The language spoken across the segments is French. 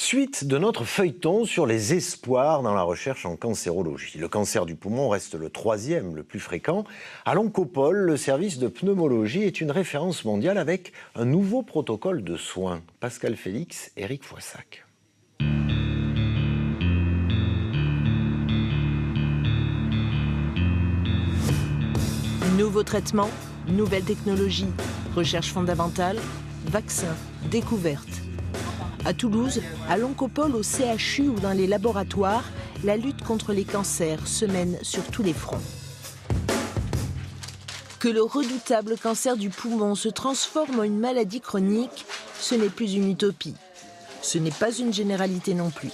Suite de notre feuilleton sur les espoirs dans la recherche en cancérologie. Le cancer du poumon reste le troisième le plus fréquent. À l'Oncopole, le service de pneumologie est une référence mondiale avec un nouveau protocole de soins. Pascal Félix, Éric Foissac. Nouveaux traitements, nouvelles technologies, recherche fondamentale, vaccins, découvertes. À Toulouse, à l'Oncopole, au CHU ou dans les laboratoires, la lutte contre les cancers se mène sur tous les fronts. Que le redoutable cancer du poumon se transforme en une maladie chronique, ce n'est plus une utopie. Ce n'est pas une généralité non plus.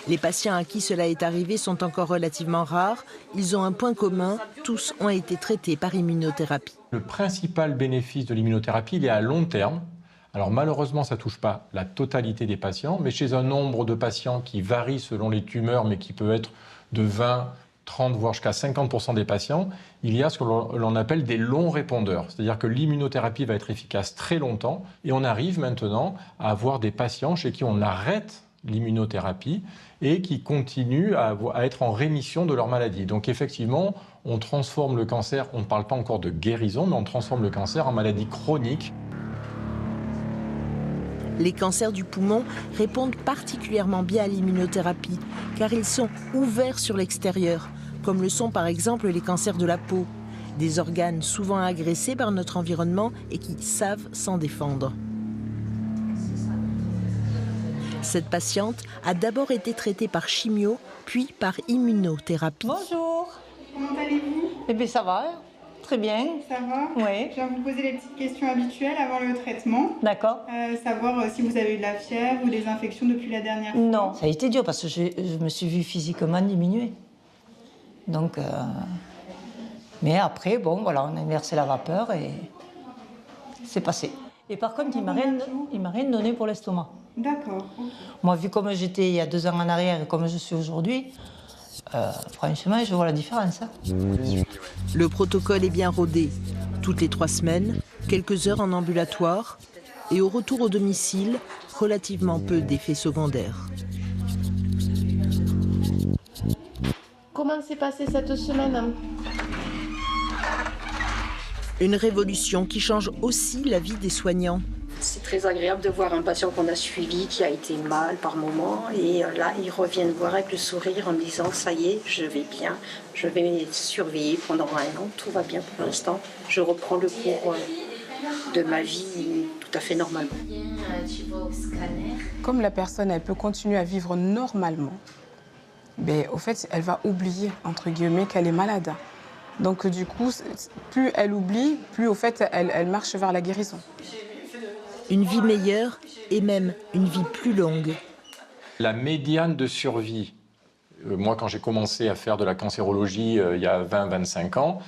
Les patients à qui cela est arrivé sont encore relativement rares. Ils ont un point commun, tous ont été traités par immunothérapie. Le principal bénéfice de l'immunothérapie, il est à long terme. Alors malheureusement, ça ne touche pas la totalité des patients, mais chez un nombre de patients qui varie selon les tumeurs, mais qui peut être de 20, 30, voire jusqu'à 50% des patients, il y a ce que l'on appelle des longs répondeurs. C'est-à-dire que l'immunothérapie va être efficace très longtemps, et on arrive maintenant à avoir des patients chez qui on arrête l'immunothérapie et qui continuent à être en rémission de leur maladie. Donc effectivement, on transforme le cancer, on ne parle pas encore de guérison, mais on transforme le cancer en maladie chronique. Les cancers du poumon répondent particulièrement bien à l'immunothérapie, car ils sont ouverts sur l'extérieur, comme le sont par exemple les cancers de la peau, des organes souvent agressés par notre environnement et qui savent s'en défendre. Cette patiente a d'abord été traitée par chimio, puis par immunothérapie. Bonjour. Comment allez-vous? Eh bien ça va, très bien. Ça va? Oui. Je viens vous poser les petites questions habituelles avant le traitement. D'accord. Savoir si vous avez eu de la fièvre ou des infections depuis la dernière fois. Non, ça a été dur parce que je me suis vue physiquement diminuer. Donc, mais après, bon, voilà, on a inversé la vapeur et c'est passé. Et par contre, il m'a rien donné pour l'estomac. D'accord. Moi, vu comme j'étais il y a 2 ans en arrière et comme je suis aujourd'hui, franchement, je vois la différence. Hein. Le protocole est bien rodé. Toutes les 3 semaines, quelques heures en ambulatoire et au retour au domicile, relativement peu d'effets secondaires. Comment s'est passée cette semaine? Une révolution qui change aussi la vie des soignants. C'est très agréable de voir un patient qu'on a suivi qui a été mal par moment et là il revient me voir avec le sourire en me disant ça y est, je vais bien, je vais survivre pendant 1 an, tout va bien pour l'instant, je reprends le cours de ma vie tout à fait normalement. Comme la personne elle peut continuer à vivre normalement, mais au fait elle va oublier entre guillemets qu'elle est malade. Donc du coup, plus elle oublie, plus au fait elle marche vers la guérison. Une vie meilleure et même une vie plus longue. La médiane de survie, moi quand j'ai commencé à faire de la cancérologie il y a 20-25 ans,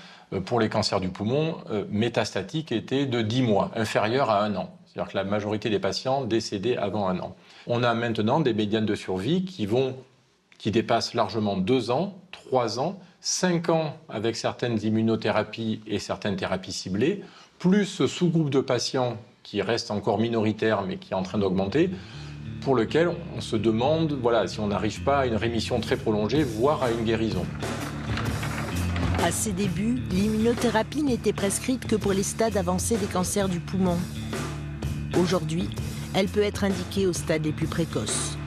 pour les cancers du poumon, métastatique était de 10 mois, inférieur à 1 an. C'est-à-dire que la majorité des patients décédaient avant 1 an. On a maintenant des médianes de survie qui dépassent largement 2 ans, 3 ans, 5 ans avec certaines immunothérapies et certaines thérapies ciblées, plus ce sous-groupe de patients qui reste encore minoritaire mais qui est en train d'augmenter, pour lequel on se demande si on n'arrive pas à une rémission très prolongée, voire à une guérison. À ses débuts, l'immunothérapie n'était prescrite que pour les stades avancés des cancers du poumon. Aujourd'hui, elle peut être indiquée aux stades les plus précoces.